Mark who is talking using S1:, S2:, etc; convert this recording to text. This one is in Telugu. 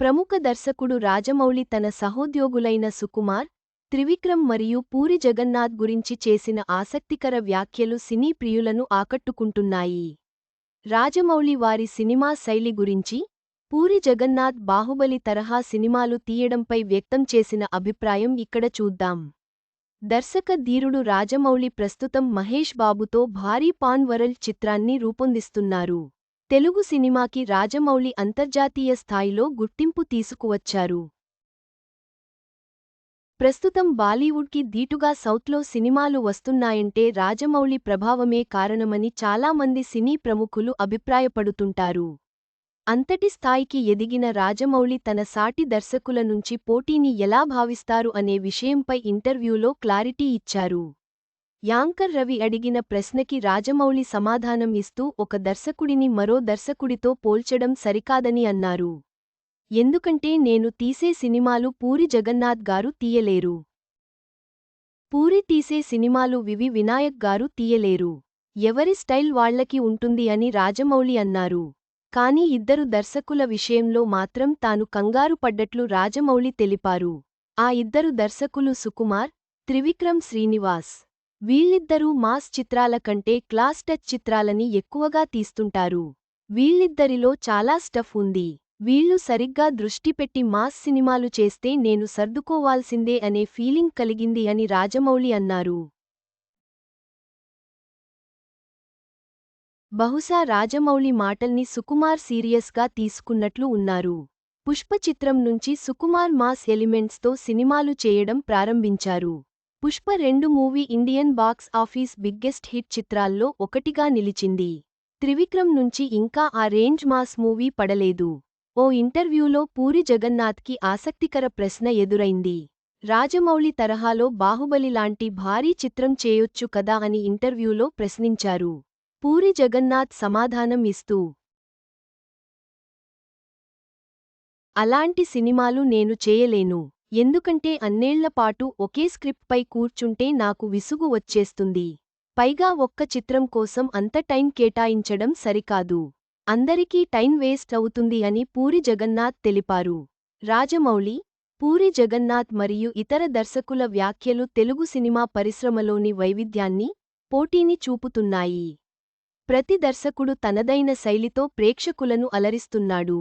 S1: ప్రముఖ దర్శకుడు రాజమౌళి తన సహోద్యోగులైన సుకుమార్, త్రివిక్రమ్ మరియు పూరి జగన్నాథ్ గురించి చేసిన ఆసక్తికర వ్యాఖ్యలు సినీ ప్రియులను ఆకట్టుకుంటున్నాయి. రాజమౌళి వారి సినిమా శైలి గురించి, పూరి జగన్నాథ్ బాహుబలి తరహా సినిమాలు తీయడంపై వ్యక్తం చేసిన అభిప్రాయం ఇక్కడ చూద్దాం. దర్శక ధీరుడు రాజమౌళి ప్రస్తుతం మహేష్ బాబుతో భారీ పాన్ వరల్డ్ చిత్రాన్ని రూపొందిస్తున్నారు. తెలుగు సినిమాకి రాజమౌళి అంతర్జాతీయ స్థాయిలో గుర్తింపు తీసుకువచ్చారు. ప్రస్తుతం బాలీవుడ్కి ధీటుగా సౌత్లో సినిమాలు వస్తున్నాయంటే రాజమౌళి ప్రభావమే కారణమని చాలామంది సినీ ప్రముఖులు అభిప్రాయపడుతుంటారు. అంతటి స్థాయికి ఎదిగిన రాజమౌళి తన సాటి దర్శకుల నుంచి పోటీని ఎలా భావిస్తారు అనే విషయంపై ఇంటర్వ్యూలో క్లారిటీ ఇచ్చారు. యాంకర్ రవి అడిగిన ప్రశ్నకి రాజమౌళి సమాధానం ఇస్తూ ఒక దర్శకుడిని మరో దర్శకుడితో పోల్చడం సరికాదని అన్నారు. ఎందుకంటే నేను తీసే సినిమాలు పూరి జగన్నాథ్ గారు తీయలేరు. పూరి తీసే సినిమాలు వివి వినాయక్ గారు తీయలేరు. ఎవరి స్టైల్ వాళ్లకి ఉంటుంది అని రాజమౌళి అన్నారు. కానీ ఇద్దరు దర్శకుల విషయంలో మాత్రం తాను కంగారు పడ్డట్లు రాజమౌళి తెలిపారు. ఆ ఇద్దరు దర్శకులు సుకుమార్, త్రివిక్రమ్ శ్రీనివాస్. వీళ్ళిద్దరూ మాస్ చిత్రాల కంటే క్లాస్ టచ్ చిత్రాలని ఎక్కువగా తీస్తుంటారు. వీళ్ళిద్దరిలో చాలా స్టఫ్ ఉంది. వీళ్ళు సరిగ్గా దృష్టి పెట్టి మాస్ సినిమాలు చేస్తే నేను సర్దుకోవాల్సిందే అనే ఫీలింగ్ కలిగింది అని రాజమౌళి అన్నారు. బహుశా రాజమౌళి మాటల్ని సుకుమార్ సీరియస్గా తీసుకున్నట్లు ఉన్నారు. పుష్ప చిత్రం నుంచి సుకుమార్ మాస్ ఎలిమెంట్స్తో సినిమాలు చేయడం ప్రారంభించారు. Pushpa 2 movie Indian box office biggest hit చిత్రాల్లో ఒకటిగా నిలిచింది. త్రివిక్రమ్ నుంచి ఇంకా ఆ రేంజ్ మాస్ మూవీ పడలేదు. ఓ ఇంటర్వ్యూలో పూరి జగన్నాథ్కి ఆసక్తికర ప్రశ్న ఎదురైంది. రాజమౌళి తరహాలో బాహుబలి లాంటి భారీ చిత్రం చేయొచ్చు కదా అని ఇంటర్వ్యూలో ప్రశ్నించారు. పూరి జగన్నాథ్ సమాధానం ఇస్తూ, అలాంటి సినిమాలు నేను చేయలేను. ఎందుకంటే అన్నేళ్లపాటు ఒకే స్క్రిప్ట్పై కూర్చుంటే నాకు విసుగు వచ్చేస్తుంది. పైగా ఒక్క చిత్రం కోసం అంత టైం కేటాయించడం సరికాదు. అందరికీ టైం వేస్ట్ అవుతుంది అని పూరి జగన్నాథ్ తెలిపారు. రాజమౌళి, పూరి జగన్నాథ్ మరియు ఇతర దర్శకుల వ్యాఖ్యలు తెలుగు సినిమా పరిశ్రమలోని వైవిధ్యాన్ని, పోటీని చూపుతున్నాయి. ప్రతి దర్శకుడు తనదైన శైలితో ప్రేక్షకులను అలరిస్తున్నాడు.